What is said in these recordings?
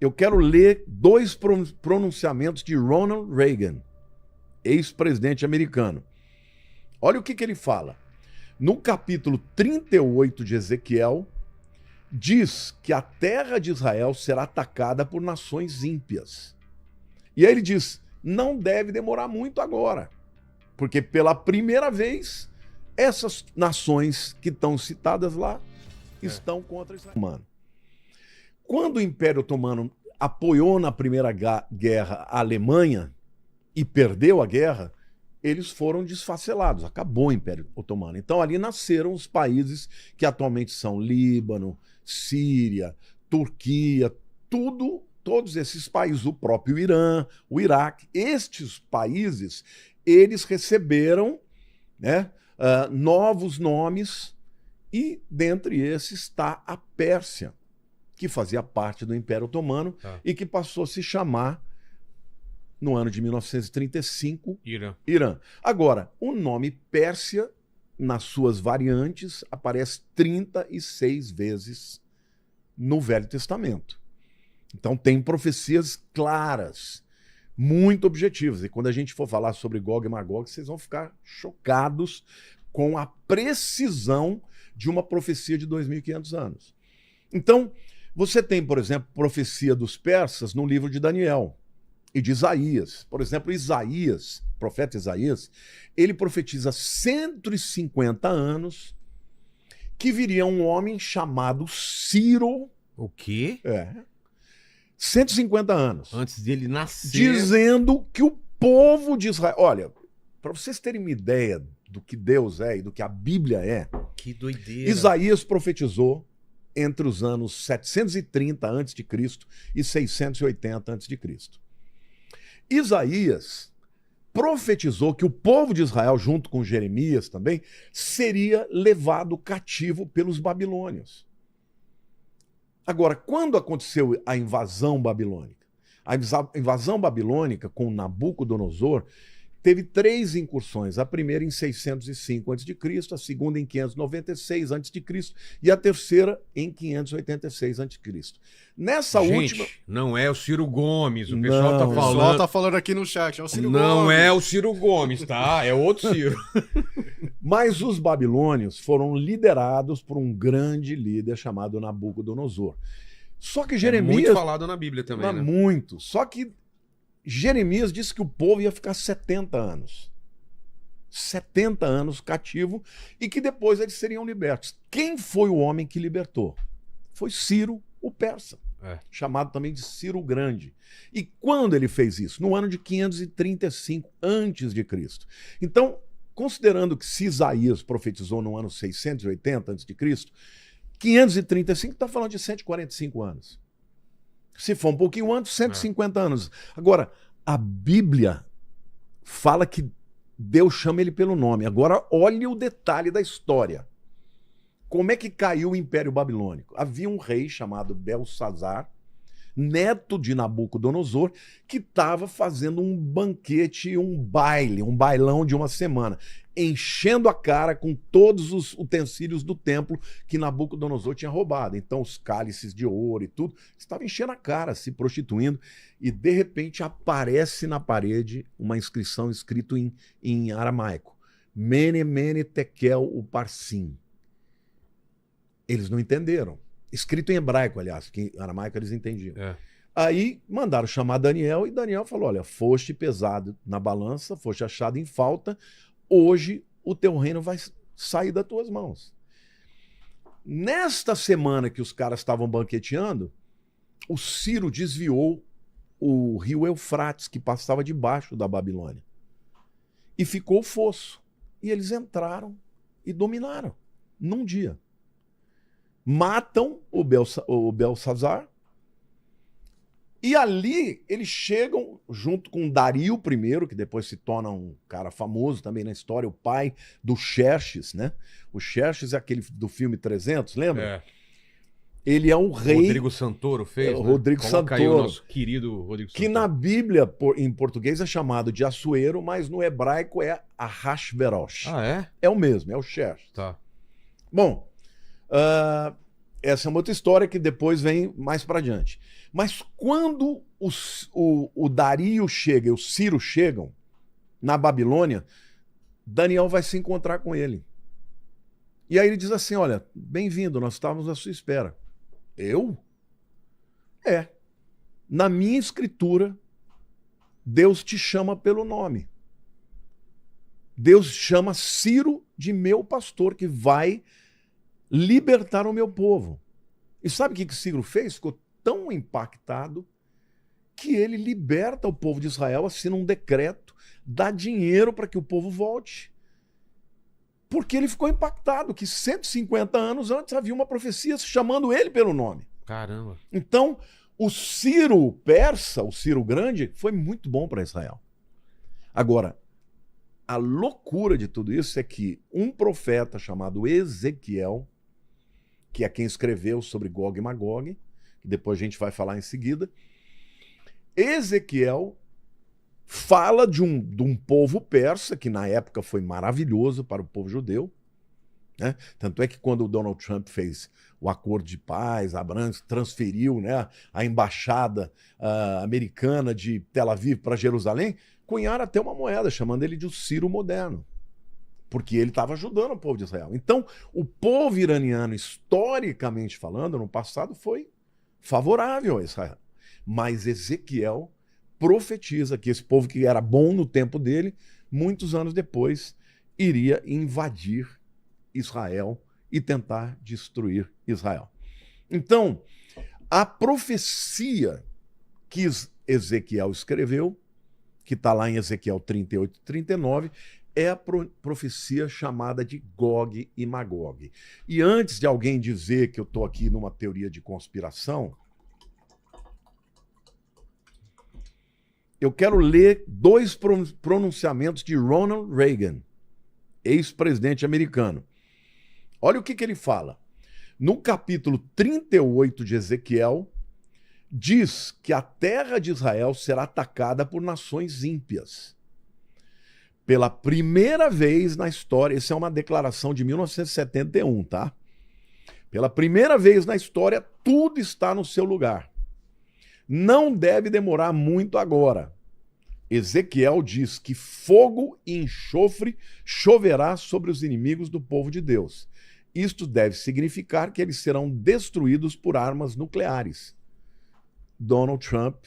eu quero ler dois pronunciamentos de Ronald Reagan, ex-presidente americano. Olha o que ele fala. No capítulo 38 de Ezequiel, diz que a terra de Israel será atacada por nações ímpias. E aí ele diz, não deve demorar muito agora, porque pela primeira vez, essas nações que estão citadas lá estão contra Israel. Mano, quando o Império Otomano apoiou na Primeira Guerra a Alemanha e perdeu a guerra, eles foram desfacelados, acabou o Império Otomano. Então ali nasceram os países que atualmente são Líbano, Síria, Turquia, todos esses países, o próprio Irã, o Iraque, estes países, eles receberam, né, novos nomes e dentre esses está a Pérsia, que fazia parte do Império Otomano e que passou a se chamar, no ano de 1935, Irã. Agora, o nome Pérsia, nas suas variantes, aparece 36 vezes no Velho Testamento. Então tem profecias claras, muito objetivas. E quando a gente for falar sobre Gog e Magog, vocês vão ficar chocados com a precisão de uma profecia de 2.500 anos. Então, você tem, por exemplo, profecia dos persas no livro de Daniel e de Isaías. Por exemplo, Isaías, o profeta Isaías, ele profetiza 150 anos que viria um homem chamado Ciro. O quê? 150 anos. Antes dele nascer. Dizendo que o povo de Israel... Olha, para vocês terem uma ideia do que Deus é e do que a Bíblia é... Que doideira. Isaías profetizou entre os anos 730 a.C. e 680 a.C. Isaías profetizou que o povo de Israel, junto com Jeremias também, seria levado cativo pelos babilônios. Agora, quando aconteceu a invasão babilônica? A invasão babilônica com Nabucodonosor teve 3 incursões. A primeira em 605 a.C., a segunda em 596 a.C. e a terceira em 586 a.C. Nessa última... não é o Ciro Gomes, o pessoal Não, tá o falando... O pessoal tá falando aqui no chat, é o Ciro Não Gomes. é o Ciro Gomes, tá? É outro Ciro. Mas os babilônios foram liderados por um grande líder chamado Nabucodonosor. Só que Jeremias... muito falado na Bíblia também, né? Muito. Só que Jeremias disse que o povo ia ficar 70 anos. 70 anos cativo e que depois eles seriam libertos. Quem foi o homem que libertou? Foi Ciro, o persa, chamado também de Ciro o Grande. E quando ele fez isso? No ano de 535 a.C. Então, considerando que se Isaías profetizou no ano 680 a.C., 535 está falando de 145 anos. Se for um pouquinho antes, 150 anos. Agora, a Bíblia fala que Deus chama ele pelo nome. Agora, olhe o detalhe da história. Como é que caiu o Império Babilônico? Havia um rei chamado Belsazar, neto de Nabucodonosor, que estava fazendo um banquete, um baile, um bailão de uma semana, enchendo a cara com todos os utensílios do templo que Nabucodonosor tinha roubado. Então, os cálices de ouro e tudo, estava enchendo a cara, se prostituindo, e de repente aparece na parede uma inscrição escrita em aramaico. Mene, mene, tekel, uparsim. Eles não entenderam. Escrito em hebraico, aliás, que em aramaico eles entendiam. Aí mandaram chamar Daniel e Daniel falou, olha, foste pesado na balança, foste achado em falta, hoje o teu reino vai sair das tuas mãos. Nesta semana que os caras estavam banqueteando, o Ciro desviou o rio Eufrates, que passava debaixo da Babilônia. E ficou o fosso. E eles entraram e dominaram num dia. Matam o Belsazar. E ali eles chegam junto com Dario I, que depois se torna um cara famoso também na história, o pai do Xerxes, né? O Xerxes é aquele do filme 300, lembra? Ele é um rei... Rodrigo Santoro fez, né? Rodrigo Coloca Santoro. aí o nosso querido Rodrigo Santoro. Que na Bíblia, em português, é chamado de Assuero, mas no hebraico é Ahasverosh. Ah, é? É o mesmo, é o Xerxes. Tá. Bom, essa é uma outra história que depois vem mais para adiante. Mas quando o Dario chega e o Ciro chegam na Babilônia, Daniel vai se encontrar com ele. E aí ele diz assim, olha, bem-vindo, nós estávamos à sua espera. Eu? É. Na minha escritura, Deus te chama pelo nome. Deus chama Ciro de meu pastor, que vai libertar o meu povo. E sabe o que Ciro fez? Ficou tão impactado que ele liberta o povo de Israel, assina um decreto, dá dinheiro para que o povo volte. Porque ele ficou impactado que 150 anos antes havia uma profecia chamando ele pelo nome. Caramba. Então, o Ciro persa, o Ciro Grande, foi muito bom para Israel. Agora, a loucura de tudo isso é que um profeta chamado Ezequiel, que é quem escreveu sobre Gog e Magog, que depois a gente vai falar em seguida, Ezequiel fala de um povo persa, que na época foi maravilhoso para o povo judeu, né? Tanto é que quando o Donald Trump fez o acordo de paz, Abraham transferiu, né, a embaixada americana de Tel Aviv para Jerusalém, cunharam até uma moeda, chamando ele de o Ciro moderno, porque ele estava ajudando o povo de Israel. Então, o povo iraniano, historicamente falando, no passado foi favorável a Israel. Mas Ezequiel profetiza que esse povo que era bom no tempo dele, muitos anos depois, iria invadir Israel e tentar destruir Israel. Então, a profecia que Ezequiel escreveu, que está lá em Ezequiel 38 e 39, é a profecia chamada de Gog e Magog. E antes de alguém dizer que eu estou aqui numa teoria de conspiração, eu quero ler dois pronunciamentos de Ronald Reagan, ex-presidente americano. Olha o que ele fala. No capítulo 38 de Ezequiel, diz que a terra de Israel será atacada por nações ímpias. Pela primeira vez na história, isso é uma declaração de 1971, tá? Pela primeira vez na história, tudo está no seu lugar. Não deve demorar muito agora. Ezequiel diz que fogo e enxofre choverá sobre os inimigos do povo de Deus. Isto deve significar que eles serão destruídos por armas nucleares. Donald Trump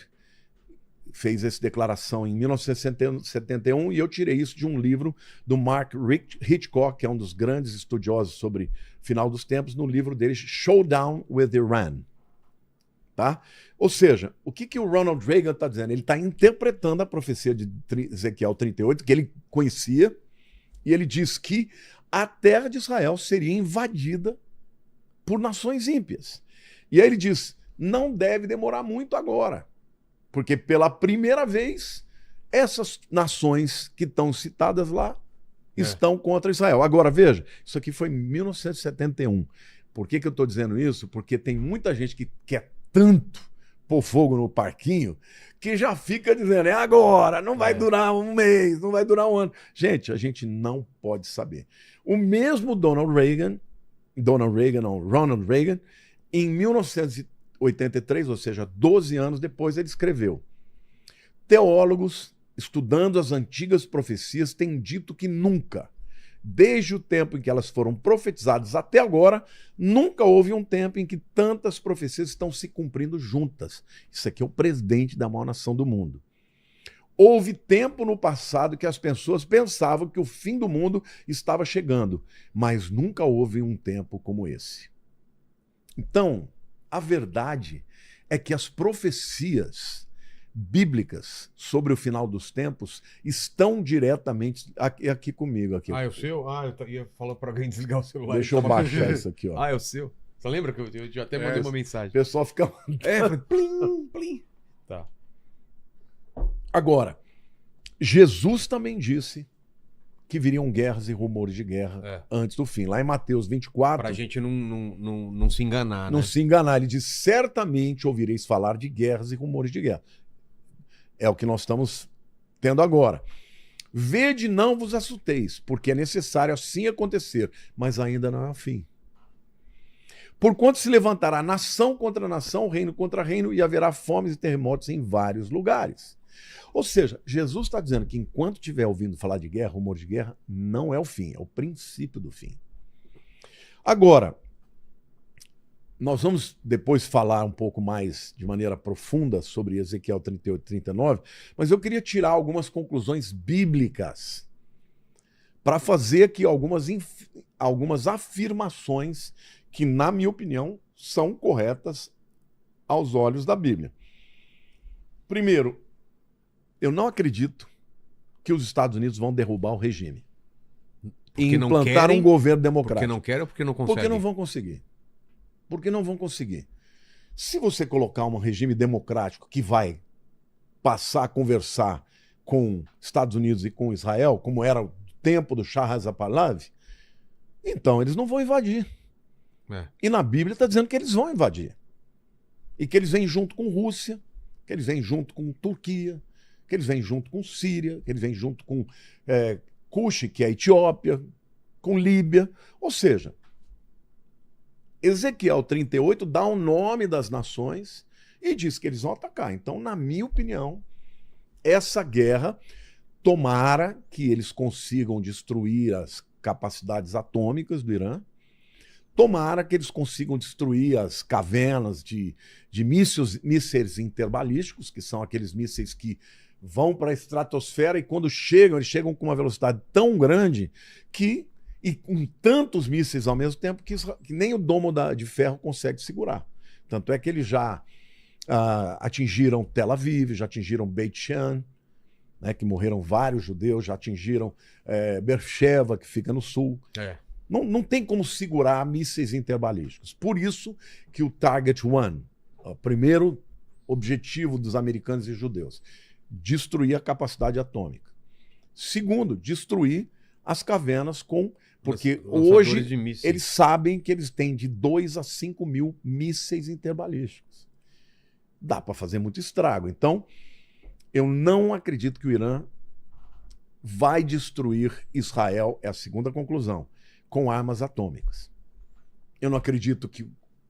fez essa declaração em 1971 e eu tirei isso de um livro do Mark Hitchcock, que é um dos grandes estudiosos sobre final dos tempos, no livro dele Showdown with Iran. Tá? Ou seja, o que o Ronald Reagan está dizendo? Ele está interpretando a profecia de Ezequiel 38, que ele conhecia, e ele diz que a terra de Israel seria invadida por nações ímpias. E aí ele diz, não deve demorar muito agora, porque pela primeira vez, essas nações que estão citadas lá estão contra Israel. Agora, veja, isso aqui foi em 1971. Por que eu estou dizendo isso? Porque tem muita gente que quer tanto pôr fogo no parquinho que já fica dizendo, é agora, não vai durar um mês, não vai durar um ano. Gente, a gente não pode saber. O mesmo Ronald Reagan, em 1983, ou seja, 12 anos depois, ele escreveu: teólogos, estudando as antigas profecias, têm dito que nunca, desde o tempo em que elas foram profetizadas até agora, nunca houve um tempo em que tantas profecias estão se cumprindo juntas. Isso aqui é o presidente da maior nação do mundo. Houve tempo no passado que as pessoas pensavam que o fim do mundo estava chegando, mas nunca houve um tempo como esse. Então, a verdade é que as profecias bíblicas sobre o final dos tempos estão diretamente aqui comigo. Aqui. Ah, é o seu? Eu ia falar para alguém desligar o celular. Deixa eu baixar isso aqui, ó. Ah, é o seu? Você lembra que eu já até mandei uma mensagem? O pessoal fica... Plim, plim. Tá. Agora, Jesus também disse que viriam guerras e rumores de guerra antes do fim. Lá em Mateus 24... Para a gente não se enganar, não se enganar. Ele diz, certamente ouvireis falar de guerras e rumores de guerra. É o que nós estamos tendo agora. Vede, não vos assusteis, porque é necessário assim acontecer, mas ainda não é o fim. Porquanto se levantará nação contra nação, reino contra reino, e haverá fomes e terremotos em vários lugares. Ou seja, Jesus está dizendo que enquanto estiver ouvindo falar de guerra, rumor de guerra, não é o fim, é o princípio do fim. Agora, nós vamos depois falar um pouco mais de maneira profunda sobre Ezequiel 38 e 39, mas eu queria tirar algumas conclusões bíblicas para fazer aqui algumas afirmações que, na minha opinião, são corretas aos olhos da Bíblia. Primeiro, eu não acredito que os Estados Unidos vão derrubar o regime e implantar um governo democrático. Porque não querem ou porque não conseguem? Porque não vão conseguir. Porque não vão conseguir. Se você colocar um regime democrático que vai passar a conversar com Estados Unidos e com Israel, como era o tempo do Shah Reza Pahlavi, então eles não vão invadir. E na Bíblia está dizendo que eles vão invadir. E que eles vêm junto com Rússia, que eles vêm junto com Turquia, que eles vêm junto com Síria, que eles vêm junto com Cush, que é a Etiópia, com Líbia. Ou seja, Ezequiel 38 dá o nome das nações e diz que eles vão atacar. Então, na minha opinião, essa guerra, tomara que eles consigam destruir as capacidades atômicas do Irã, tomara que eles consigam destruir as cavernas de mísseis interbalísticos, que são aqueles mísseis que vão para a estratosfera e quando chegam, eles chegam com uma velocidade tão grande e com tantos mísseis ao mesmo tempo que nem o domo de ferro consegue segurar. Tanto é que eles já atingiram Tel Aviv, já atingiram Beit Shean, né, que morreram vários judeus, já atingiram Beersheba, que fica no sul. Não tem como segurar mísseis interbalísticos. Por isso que o Target One, o primeiro objetivo dos americanos e judeus, destruir a capacidade atômica. Segundo, destruir as cavernas porque hoje eles sabem que eles têm de 2 a 5 mil mísseis interbalísticos. Dá para fazer muito estrago. Então, eu não acredito que o Irã vai destruir Israel, é a segunda conclusão, com armas atômicas. Eu não acredito que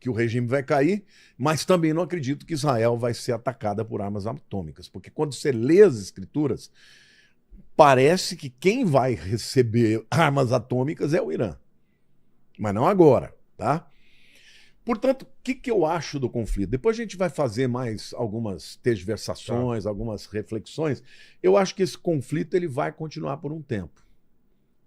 o regime vai cair, mas também não acredito que Israel vai ser atacada por armas atômicas, porque quando você lê as escrituras, parece que quem vai receber armas atômicas é o Irã. Mas não agora, tá? Portanto, o que eu acho do conflito? Depois a gente vai fazer mais algumas tergiversações, algumas reflexões. Eu acho que esse conflito ele vai continuar por um tempo,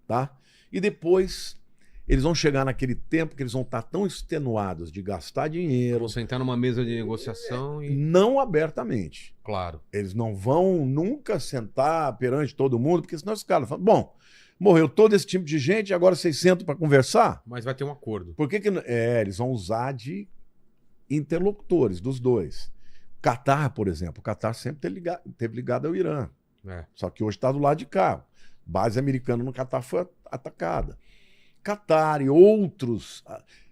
tá? E depois eles vão chegar naquele tempo que eles vão estar tão extenuados de gastar dinheiro. Vão sentar numa mesa de negociação e... Não abertamente. Claro. Eles não vão nunca sentar perante todo mundo, porque senão os caras falam, bom, morreu todo esse tipo de gente, agora vocês sentam para conversar? Mas vai ter um acordo. Por que eles vão usar de interlocutores dos dois. Catar, por exemplo. O Catar sempre teve ligado ao Irã. Só que hoje está do lado de cá. Base americana no Catar foi atacada. Catar e outros,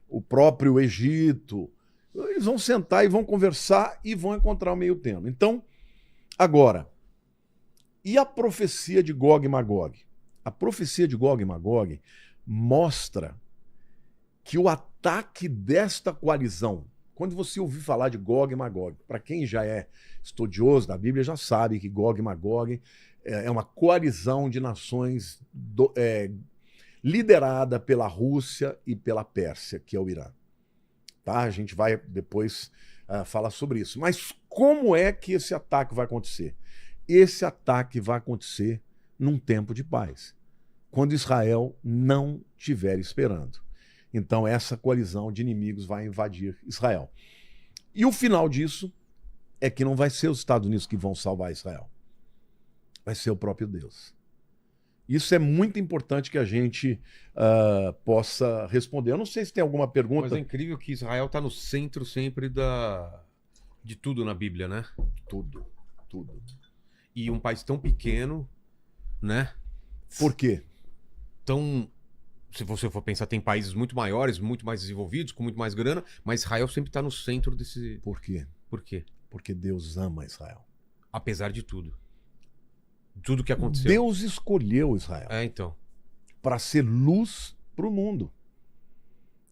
o próprio Egito, eles vão sentar e vão conversar e vão encontrar o meio termo. Então, agora, e a profecia de Gog e Magog? A profecia de Gog e Magog mostra que o ataque desta coalizão, quando você ouvir falar de Gog e Magog, para quem já é estudioso da Bíblia já sabe que Gog e Magog é uma coalizão de nações liderada pela Rússia e pela Pérsia, que é o Irã. Tá? A gente vai depois falar sobre isso. Mas como é que esse ataque vai acontecer? Esse ataque vai acontecer num tempo de paz, quando Israel não estiver esperando. Então essa coalizão de inimigos vai invadir Israel. E o final disso é que não vai ser os Estados Unidos que vão salvar Israel. Vai ser o próprio Deus. Isso é muito importante que a gente possa responder. Eu não sei se tem alguma pergunta. Mas é incrível que Israel está no centro sempre de tudo na Bíblia, né? Tudo. E um país tão pequeno, né? Por quê? Então, se você for pensar, tem países muito maiores, muito mais desenvolvidos, com muito mais grana, mas Israel sempre está no centro desse... Por quê? Por quê? Porque Deus ama Israel. Apesar de tudo. Tudo que aconteceu. Deus escolheu Israel. Então. Para ser luz para o mundo.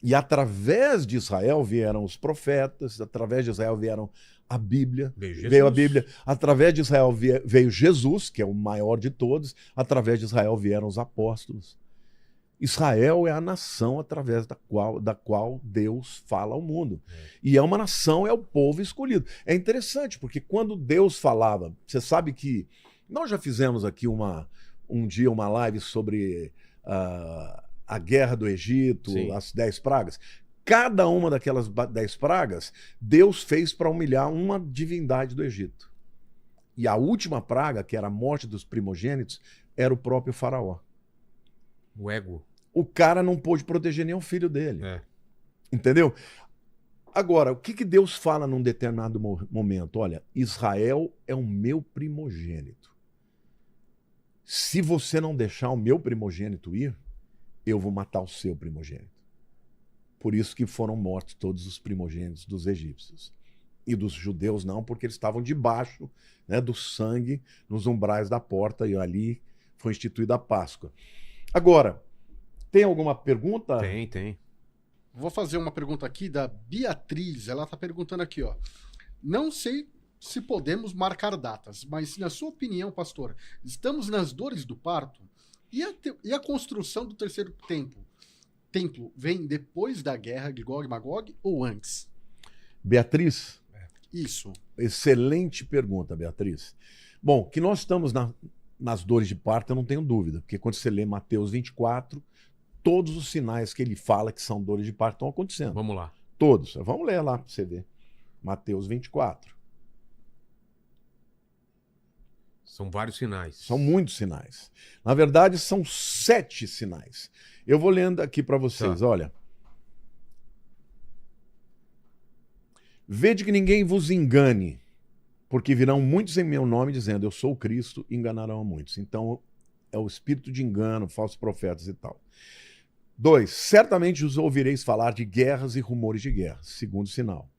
E através de Israel vieram os profetas, através de Israel vieram a Bíblia, veio a Bíblia, através de Israel veio Jesus, que é o maior de todos, através de Israel vieram os apóstolos. Israel é a nação através da qual Deus fala ao mundo. E é uma nação, é o povo escolhido. É interessante, porque quando Deus falava, você sabe que nós já fizemos aqui um dia uma live sobre a guerra do Egito, Sim. as 10 pragas. Cada uma daquelas 10 pragas, Deus fez para humilhar uma divindade do Egito. E a última praga, que era a morte dos primogênitos, era o próprio faraó. O ego. O cara não pôde proteger nem o filho dele. É. Entendeu? Agora, o que Deus fala num determinado momento? Olha, Israel é o meu primogênito. Se você não deixar o meu primogênito ir, eu vou matar o seu primogênito. Por isso que foram mortos todos os primogênitos dos egípcios. E dos judeus não, porque eles estavam debaixo, né, do sangue nos umbrais da porta, e ali foi instituída a Páscoa. Agora, tem alguma pergunta? Tem. Vou fazer uma pergunta aqui da Beatriz. Ela está perguntando aqui, ó. Não sei se podemos marcar datas, mas na sua opinião, pastor, estamos nas dores do parto? E a construção do terceiro templo vem depois da guerra de Gog e Magog ou antes? Beatriz? Isso. Excelente pergunta, Beatriz. Bom, que nós estamos nas dores de parto, eu não tenho dúvida, porque quando você lê Mateus 24, todos os sinais que ele fala que são dores de parto estão acontecendo. Vamos lá. Todos. Vamos ler lá para você ver. Mateus 24. São vários sinais. São muitos sinais. Na verdade, são 7 sinais. Eu vou lendo aqui para vocês, olha. Vede que ninguém vos engane, porque virão muitos em meu nome dizendo, eu sou o Cristo, e enganarão a muitos. Então, é o espírito de engano, falsos profetas e tal. 2. Certamente os ouvireis falar de guerras e rumores de guerras. Segundo sinal.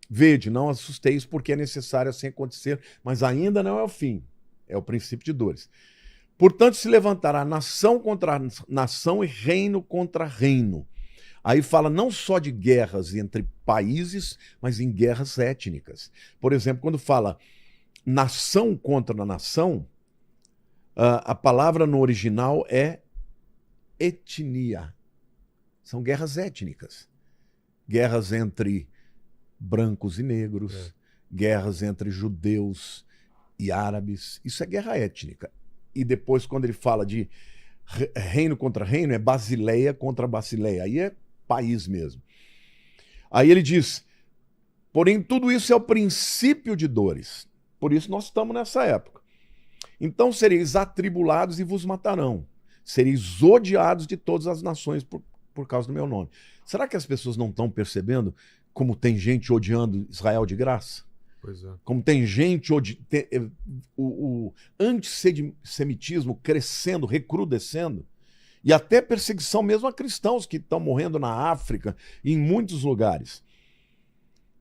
Vede, não assusteis, porque é necessário assim acontecer, mas ainda não é o fim. É o princípio de dores. Portanto, se levantará nação contra nação e reino contra reino. Aí fala não só de guerras entre países, mas em guerras étnicas. Por exemplo, quando fala nação contra nação, a palavra no original é etnia. São guerras étnicas. Guerras entre brancos e negros, guerras entre judeus e árabes. Isso é guerra étnica. E depois, quando ele fala de reino contra reino, é Basileia contra Basileia. Aí é país mesmo. Aí ele diz, porém tudo isso é o princípio de dores. Por isso nós estamos nessa época. Então sereis atribulados e vos matarão. Sereis odiados de todas as nações por causa do meu nome. Será que as pessoas não estão percebendo como tem gente odiando Israel de graça? Pois é. Como tem gente, o antissemitismo crescendo, recrudescendo, e até perseguição mesmo a cristãos que estão morrendo na África e em muitos lugares.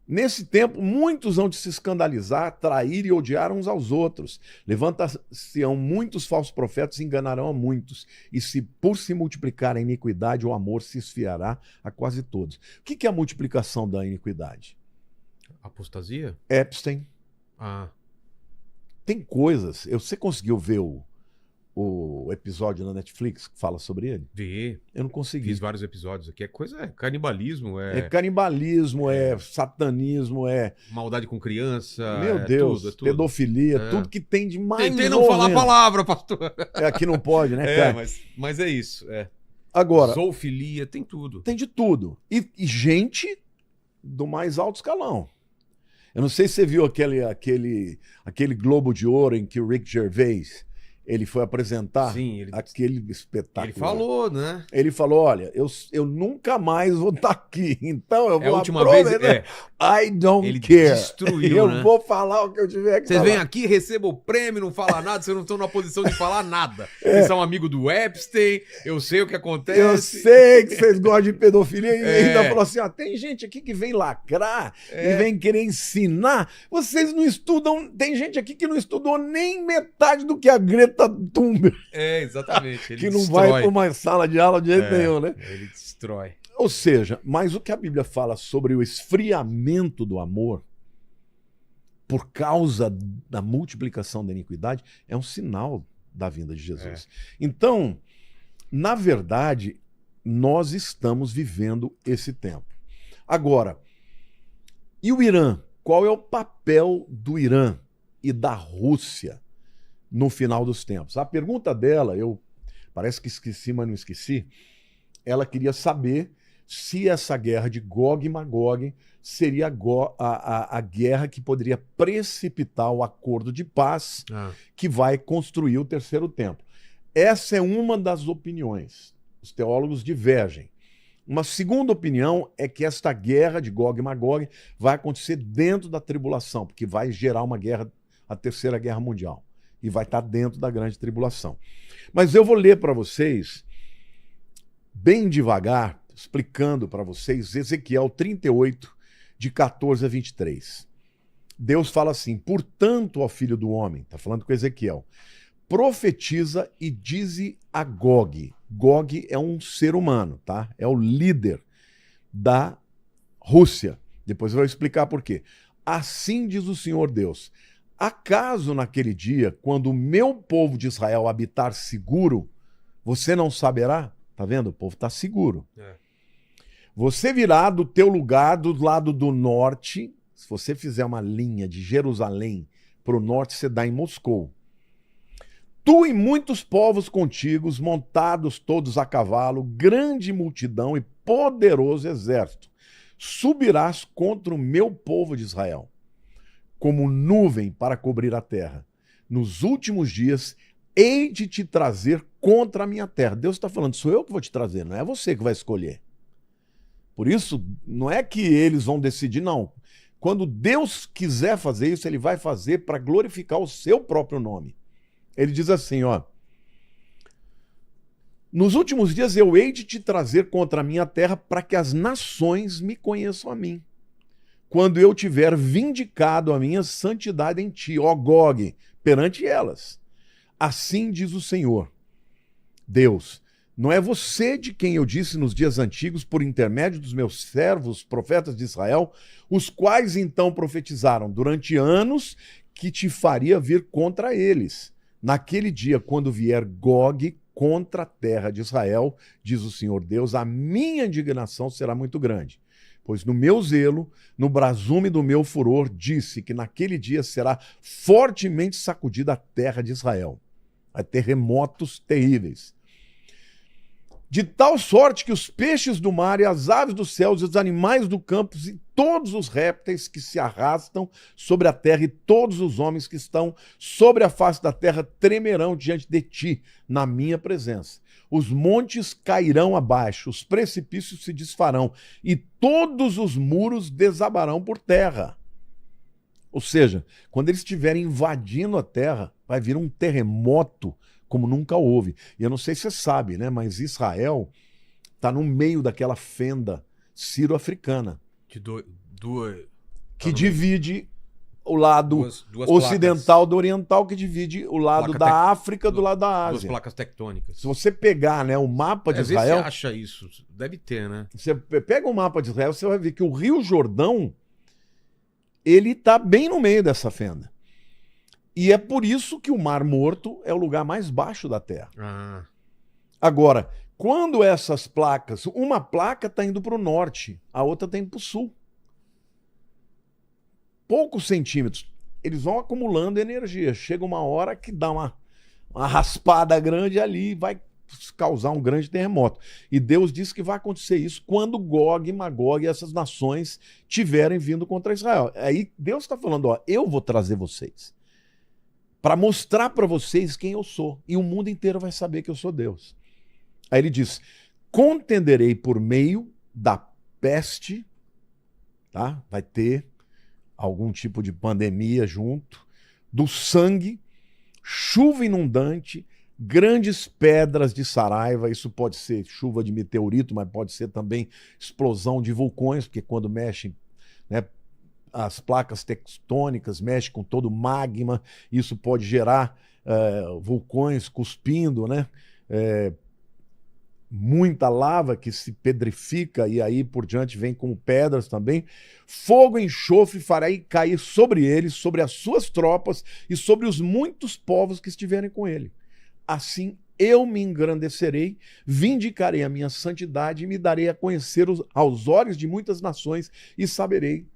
Nesse tempo, muitos hão de se escandalizar, trair e odiar uns aos outros. Levantar-se-ão muitos falsos profetas e enganarão a muitos. E por se multiplicar a iniquidade, o amor se esfriará a quase todos. O que é a multiplicação da iniquidade? Apostasia? Epstein. Ah. Tem coisas... Você conseguiu ver o episódio na Netflix que fala sobre ele? Vi. Eu não consegui. Fiz vários episódios aqui. É canibalismo, É canibalismo, é satanismo, é... maldade com criança. Meu Deus, tudo. pedofilia, tudo que tem de mais... Tentei não falar a palavra, pastor. Aqui não pode, né, cara? Mas é isso. Agora... Zoofilia, tem tudo. Tem de tudo. E gente do mais alto escalão. Eu não sei se você viu aquele Globo de Ouro em que o Rick Gervais ele foi apresentar. Sim, aquele espetáculo. Ele falou, né? Ele falou, olha, eu nunca mais vou estar aqui, então eu vou a última vez, I don't ele care. Destruiu, eu né? vou falar o que eu tiver que Vocês falar. vêm aqui, recebam o prêmio, não fala nada, vocês não estão na posição de falar nada. Vocês são amigo do Epstein, eu sei o que acontece. Eu sei que vocês gostam de pedofilia e ainda falou assim, ó, tem gente aqui que vem lacrar e vem querer ensinar. Vocês não estudam, tem gente aqui que não estudou nem metade do que a Greta Thunberg. Exatamente. Ele que não vai para uma sala de aula de jeito nenhum, né? Ele destrói. Ou seja, mas o que a Bíblia fala sobre o esfriamento do amor por causa da multiplicação da iniquidade é um sinal da vinda de Jesus. Então, na verdade, nós estamos vivendo esse tempo. Agora, e o Irã? Qual é o papel do Irã e da Rússia no final dos tempos? A pergunta dela, parece que esqueci, mas não esqueci, ela queria saber se essa guerra de Gog e Magog seria a guerra que poderia precipitar o acordo de paz que vai construir o terceiro templo. Essa é uma das opiniões. Os teólogos divergem. Uma segunda opinião é que esta guerra de Gog e Magog vai acontecer dentro da tribulação, porque vai gerar uma guerra, a terceira guerra mundial, e vai estar dentro da grande tribulação. Mas eu vou ler para vocês, bem devagar, explicando para vocês, Ezequiel 38, de 14 a 23. Deus fala assim: portanto, ó filho do homem, está falando com Ezequiel, profetiza e dize a Gog. Gog é um ser humano, tá? É o líder da Rússia. Depois eu vou explicar por quê. Assim diz o Senhor Deus: acaso naquele dia, quando o meu povo de Israel habitar seguro, você não saberá? Tá vendo? O povo está seguro. Você virá do teu lugar do lado do norte. Se você fizer uma linha de Jerusalém para o norte, você dá em Moscou. Tu e muitos povos contigo, montados todos a cavalo, grande multidão e poderoso exército, subirás contra o meu povo de Israel, como nuvem para cobrir a terra. Nos últimos dias, hei de te trazer contra a minha terra. Deus está falando, sou eu que vou te trazer, não é você que vai escolher. Por isso, não é que eles vão decidir, não. Quando Deus quiser fazer isso, ele vai fazer para glorificar o seu próprio nome. Ele diz assim, ó: nos últimos dias eu hei de te trazer contra a minha terra para que as nações me conheçam a mim. Quando eu tiver vindicado a minha santidade em ti, ó Gog, perante elas. Assim diz o Senhor, Deus, não é você de quem eu disse nos dias antigos, por intermédio dos meus servos, profetas de Israel, os quais então profetizaram durante anos que te faria vir contra eles. Naquele dia, quando vier Gog contra a terra de Israel, diz o Senhor Deus, a minha indignação será muito grande. Pois no meu zelo, no brasume do meu furor, disse que naquele dia será fortemente sacudida a terra de Israel. Há terremotos terríveis. De tal sorte que os peixes do mar e as aves dos céus e os animais do campo e todos os répteis que se arrastam sobre a terra e todos os homens que estão sobre a face da terra tremerão diante de ti, na minha presença. Os montes cairão abaixo, os precipícios se desfarão e todos os muros desabarão por terra. Ou seja, quando eles estiverem invadindo a terra, vai vir um terremoto como nunca houve. E eu não sei se você sabe, né? Mas Israel está no meio daquela fenda sírio-africana que divide o lado duas ocidental placas. do oriental, que divide o lado da África do lado da Duas Ásia. placas tectônicas. Se você pegar, né, o mapa de Às vezes Israel, você acha isso. Deve ter, né? você pega o mapa de Israel, você vai ver que o Rio Jordão, ele está bem no meio dessa fenda. E é por isso que o Mar Morto é o lugar mais baixo da Terra. Agora, quando essas placas, uma placa está indo para o norte, a outra está indo para o sul. Poucos centímetros. Eles vão acumulando energia. Chega uma hora que dá uma raspada grande ali e vai causar um grande terremoto. E Deus disse que vai acontecer isso quando Gog e Magog e essas nações tiverem vindo contra Israel. Aí Deus está falando, ó, eu vou trazer vocês para mostrar para vocês quem eu sou. E o mundo inteiro vai saber que eu sou Deus. Aí ele diz, contenderei por meio da peste, tá? Vai ter algum tipo de pandemia junto, do sangue, chuva inundante, grandes pedras de saraiva, isso pode ser chuva de meteorito, mas pode ser também explosão de vulcões, porque quando mexem, né, as placas tectônicas mexem com todo o magma, isso pode gerar vulcões cuspindo, né? muita lava que se pedrifica e aí por diante vem como pedras também. Fogo e enxofre farei cair sobre ele, sobre as suas tropas e sobre os muitos povos que estiverem com ele. Assim eu me engrandecerei, vindicarei a minha santidade e me darei a conhecer aos olhos de muitas nações e saberão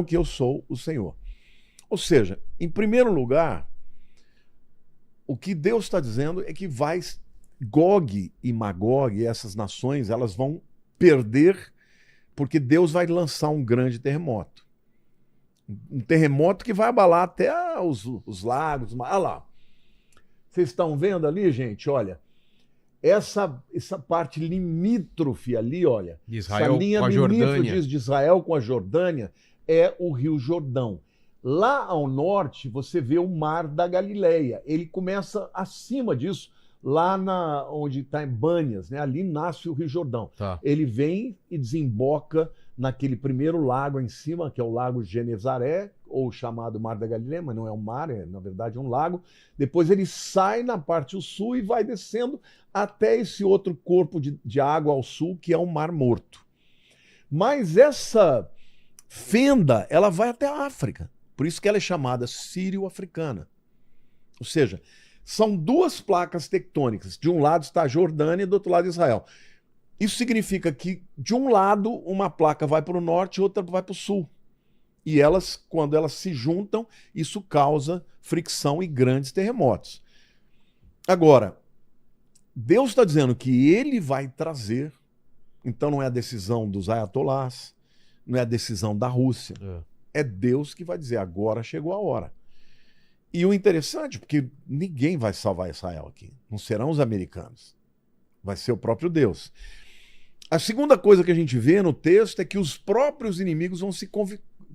que eu sou o Senhor. Ou seja, em primeiro lugar, o que Deus está dizendo é que Gog e Magog, essas nações, elas vão perder porque Deus vai lançar um grande terremoto. Um terremoto que vai abalar até os lagos. Olha lá. Vocês estão vendo ali, gente? Olha. Essa parte limítrofe ali, olha. Israel essa linha com a Jordânia. de Israel com a Jordânia é o Rio Jordão. Lá ao norte, você vê o Mar da Galileia. Ele começa acima disso, lá onde está em Bânias, né? Ali nasce o Rio Jordão. Tá. Ele vem e desemboca naquele primeiro lago em cima, que é o Lago Genezaré, ou chamado Mar da Galileia, mas não é um mar, é na verdade um lago. Depois ele sai na parte sul e vai descendo até esse outro corpo de água ao sul, que é o Mar Morto. Mas essa fenda, ela vai até a África. Por isso que ela é chamada Sírio-Africana. Ou seja, são duas placas tectônicas. De um lado está a Jordânia e do outro lado Israel. Isso significa que, de um lado, uma placa vai para o norte e outra vai para o sul. E elas, quando elas se juntam, isso causa fricção e grandes terremotos. Agora, Deus está dizendo que ele vai trazer, então não é a decisão dos ayatolás, não é a decisão da Rússia. É Deus que vai dizer, agora chegou a hora. E o interessante, porque ninguém vai salvar Israel aqui. Não serão os americanos. Vai ser o próprio Deus. A segunda coisa que a gente vê no texto é que os próprios inimigos vão se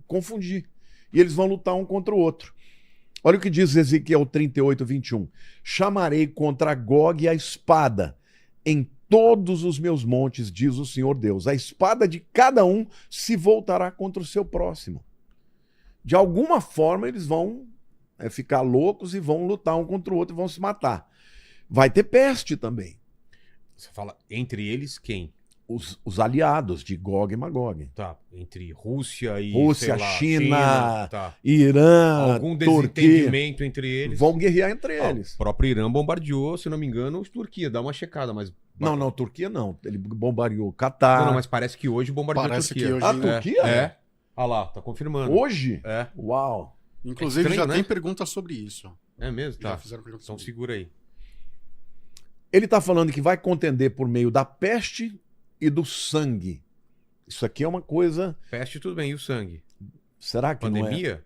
confundir. E eles vão lutar um contra o outro. Olha o que diz Ezequiel 38, 21. Chamarei contra Gog a espada em todos os meus montes, diz o Senhor Deus. A espada de cada um se voltará contra o seu próximo. De alguma forma eles vão ficar loucos e vão lutar um contra o outro e vão se matar. Vai ter peste também. Você fala, entre eles quem? Os aliados de Gog e Magog. Tá, entre Rússia e Rússia, sei lá, China, tá. Irã, Algum Turquia. desentendimento entre eles. Vão guerrear entre eles. O próprio Irã bombardeou, se não me engano, a Turquia. Dá uma checada, mas... Não, Turquia não. Ele bombardeou o Catar. Não, mas parece que hoje bombardeou Parece a Turquia. que hoje- A Turquia? É. Olha lá, tá confirmando. Hoje? É. Uau. Inclusive, estranho, já né? tem pergunta sobre isso. É mesmo? Já Tá. fizeram pergunta Então sobre segura aí. Ele está falando que vai contender por meio da peste e do sangue. Isso aqui é uma coisa... Peste, tudo bem. E o sangue? Será que Pandemia?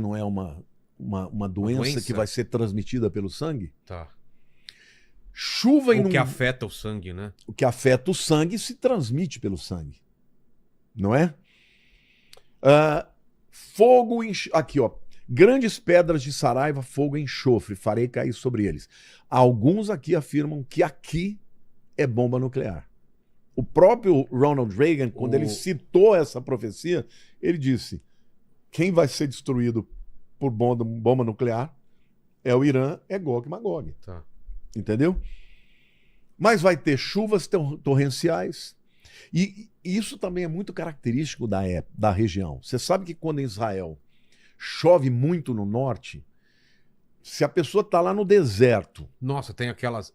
não é uma doença que vai ser transmitida pelo sangue? Tá. Chuva e O que afeta o sangue, né? O que afeta o sangue se transmite pelo sangue. Não é? Fogo e aqui, ó. Grandes pedras de saraiva, fogo e enxofre, farei cair sobre eles. Alguns aqui afirmam que aqui é bomba nuclear. O próprio Ronald Reagan, quando ele citou essa profecia, ele disse: quem vai ser destruído por bomba nuclear é o Irã, é Gog e Magog. Tá. Entendeu? Mas vai ter chuvas torrenciais. E isso também é muito característico da região. Você sabe que quando em Israel chove muito no norte, se a pessoa está lá no deserto... Nossa,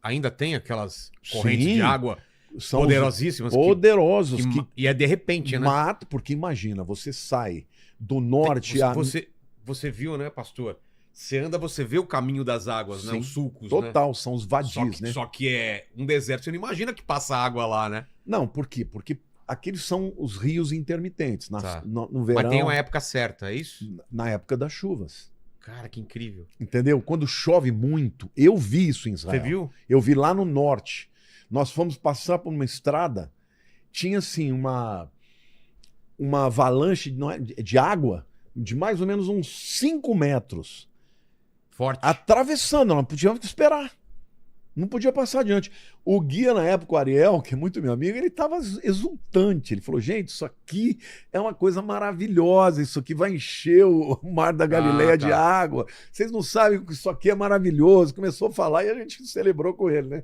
ainda tem aquelas correntes Sim, de água são poderosíssimas. poderosos E é de repente, né? mata, porque imagina, você sai do norte a... Você viu, né, pastor? Você anda, você vê o caminho das águas, né? Sim, Os sulcos, total, são os né? vadios, né? Só que é um deserto. Você não imagina que passa água lá, né? Não, por quê? Porque aqueles são os rios intermitentes. Tá. No verão, Mas tem uma época certa, é isso? na época das chuvas. Cara, que incrível. Entendeu? Quando chove muito, eu vi isso em Israel. Você viu? Eu vi lá no norte. Nós fomos passar por uma estrada, tinha assim uma avalanche de água de mais ou menos uns 5 metros. Forte. Atravessando, não podíamos esperar. Não podia passar adiante. O guia na época, o Ariel, que é muito meu amigo, ele estava exultante. Ele falou, gente, isso aqui é uma coisa maravilhosa, isso aqui vai encher o Mar da Galileia de água. Vocês não sabem que isso aqui é maravilhoso. Começou a falar e a gente celebrou com ele, né?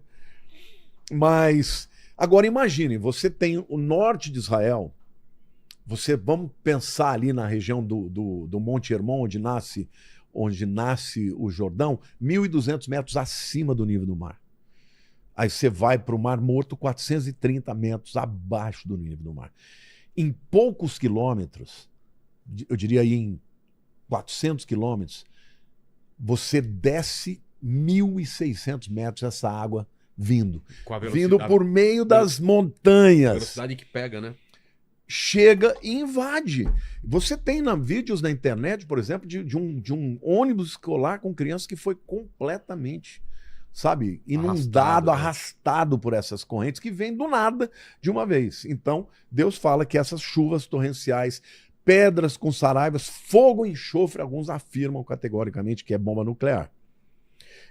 Mas, agora imagine, você tem o norte de Israel, vamos pensar ali na região do Monte Hermon, onde nasce o Jordão, 1.200 metros acima do nível do mar. Aí você vai para o Mar Morto, 430 metros abaixo do nível do mar. Em poucos quilômetros, eu diria aí em 400 quilômetros, você desce 1.600 metros essa água vindo. Com a Vindo por meio das montanhas. velocidade que pega, né? Chega e invade. Você tem vídeos na internet, por exemplo, de um ônibus escolar com crianças que foi completamente, sabe, inundado, arrastado por essas correntes que vêm do nada de uma vez. Então, Deus fala que essas chuvas torrenciais, pedras com saraivas, fogo e enxofre, alguns afirmam categoricamente que é bomba nuclear.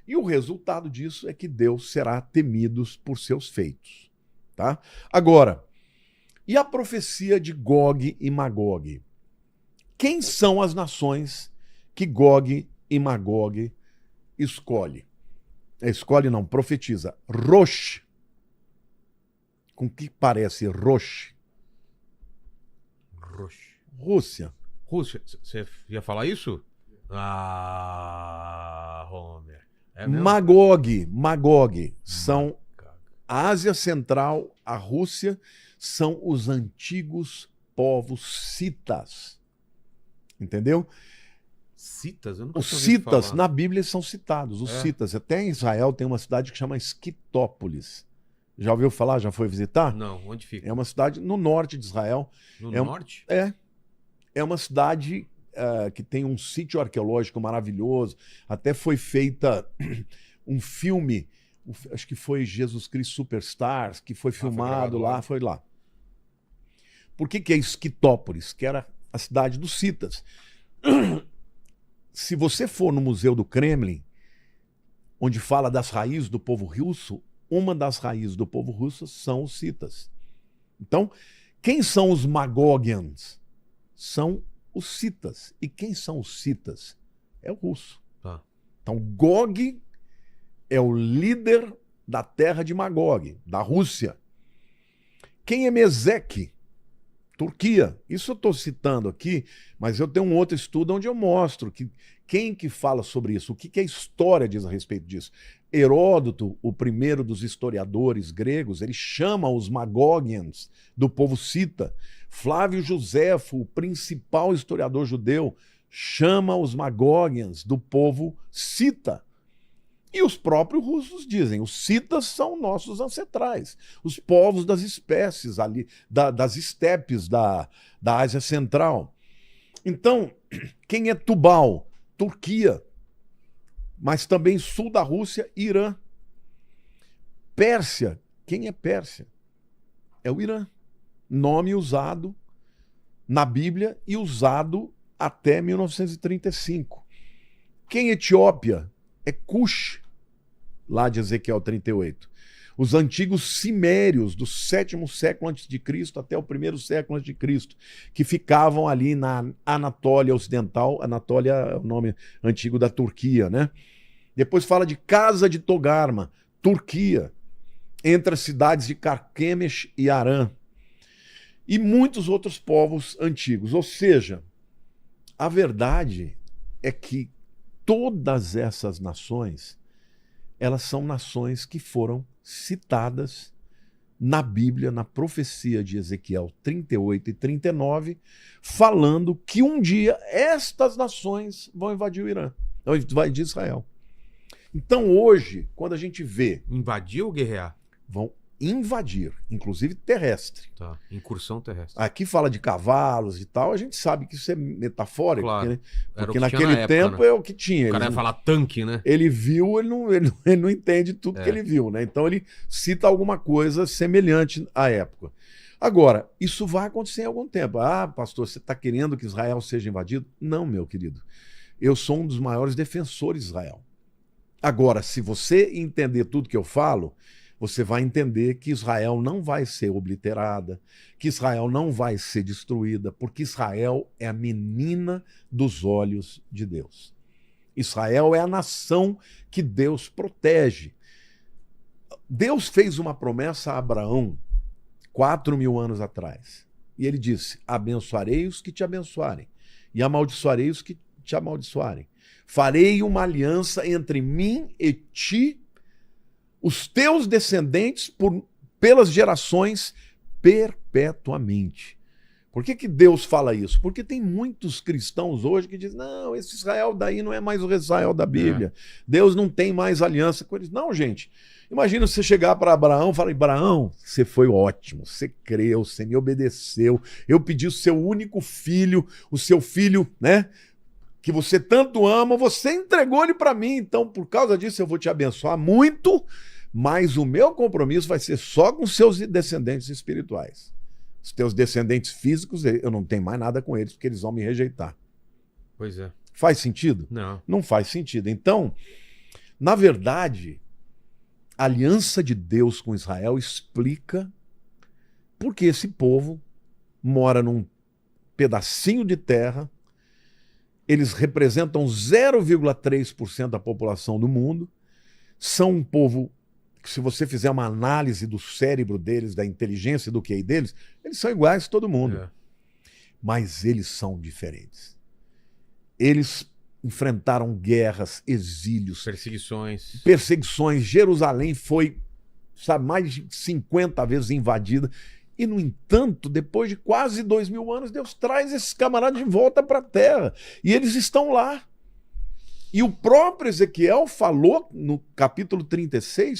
E o resultado disso é que Deus será temido por seus feitos. Tá? Agora, e a profecia de Gog e Magog? Quem são as nações que Gog e Magog escolhe? Escolhe não, profetiza. Rosh. Com que parece Rosh? Rússia. Rússia, você ia falar isso? Ah, Homer. É mesmo? Magog são a Ásia Central, a Rússia, são os antigos povos citas. Entendeu? Citas? Eu nunca Os tinha ouvido citas, falar. na Bíblia, são citados. Os citas. Até em Israel tem uma cidade que chama Esquitópolis. Já ouviu falar? Já foi visitar? Não, onde fica? É uma cidade no norte de Israel. No é norte? É uma cidade que tem um sítio arqueológico maravilhoso. Até foi feita um filme, acho que foi Jesus Cristo Superstars, que foi filmado lá, foi lá. Por que é Esquitópolis? Que era a cidade dos citas. Se você for no Museu do Kremlin, onde fala das raízes do povo russo, uma das raízes do povo russo são os citas. Então, quem são os Magogians? São os citas. E quem são os citas? É o russo. Ah. Então, Gog é o líder da terra de Magog, da Rússia. Quem é Meseque? Turquia. Isso eu estou citando aqui, mas eu tenho um outro estudo onde eu mostro que quem que fala sobre isso, o que a história diz a respeito disso. Heródoto, o primeiro dos historiadores gregos, ele chama os Magogians do povo cita. Flávio Joséfo, o principal historiador judeu, chama os Magogians do povo cita. E os próprios russos dizem, os citas são nossos ancestrais, os povos das espécies ali, das estepes da Ásia Central. Então, quem é Tubal? Turquia, mas também sul da Rússia, Irã. Pérsia, quem é Pérsia? É o Irã. Nome usado na Bíblia e usado até 1935. Quem é Etiópia? É Cush, lá de Ezequiel 38. Os antigos cimérios do 7º século a.C. até o 1º século a.C., que ficavam ali na Anatólia Ocidental. Anatólia é o nome antigo da Turquia, né? Depois fala de Casa de Togarma, Turquia, entre as cidades de Carquemes e Arã. E muitos outros povos antigos. Ou seja, a verdade é que todas essas nações, elas são nações que foram citadas na Bíblia, na profecia de Ezequiel 38 e 39, falando que um dia estas nações vão invadir o Irã, vão invadir Israel. Então hoje, quando a gente vê... Invadir ou guerrear? Vão invadir, inclusive terrestre. Tá, incursão terrestre. Aqui fala de cavalos e tal, a gente sabe que isso é metafórico, Claro. porque naquele tempo né? é o que tinha. O cara ia falar tanque, né? Ele viu, ele não entende tudo que ele viu, né? Então ele cita alguma coisa semelhante à época. Agora, isso vai acontecer em algum tempo. Ah, pastor, você está querendo que Israel seja invadido? Não, meu querido. Eu sou um dos maiores defensores de Israel. Agora, se você entender tudo que eu falo, você vai entender que Israel não vai ser obliterada, que Israel não vai ser destruída, porque Israel é a menina dos olhos de Deus. Israel é a nação que Deus protege. Deus fez uma promessa a Abraão 4.000 anos atrás. E ele disse: abençoarei os que te abençoarem, e amaldiçoarei os que te amaldiçoarem. Farei uma aliança entre mim e ti, os teus descendentes, pelas gerações, perpetuamente. Por que Deus fala isso? Porque tem muitos cristãos hoje que dizem: não, esse Israel daí não é mais o Israel da Bíblia. Deus não tem mais aliança com eles. Não, gente. Imagina você chegar para Abraão e falar: Abraão, você foi ótimo, você creu, você me obedeceu, eu pedi o seu único filho, o seu filho, né, que você tanto ama, você entregou ele para mim, então por causa disso eu vou te abençoar muito, mas o meu compromisso vai ser só com seus descendentes espirituais. Os teus descendentes físicos, eu não tenho mais nada com eles, porque eles vão me rejeitar. Pois é. Faz sentido? Não. Não faz sentido. Então, na verdade, a aliança de Deus com Israel explica por que esse povo mora num pedacinho de terra, eles representam 0,3% da população do mundo, são um povo que, se você fizer uma análise do cérebro deles, da inteligência, do QI deles, eles são iguais a todo mundo. É. Mas eles são diferentes. Eles enfrentaram guerras, exílios, perseguições. Jerusalém foi, sabe, mais de 50 vezes invadida. E, no entanto, depois de quase 2.000 anos, Deus traz esses camaradas de volta para a terra. E eles estão lá. E o próprio Ezequiel falou, no capítulo 36,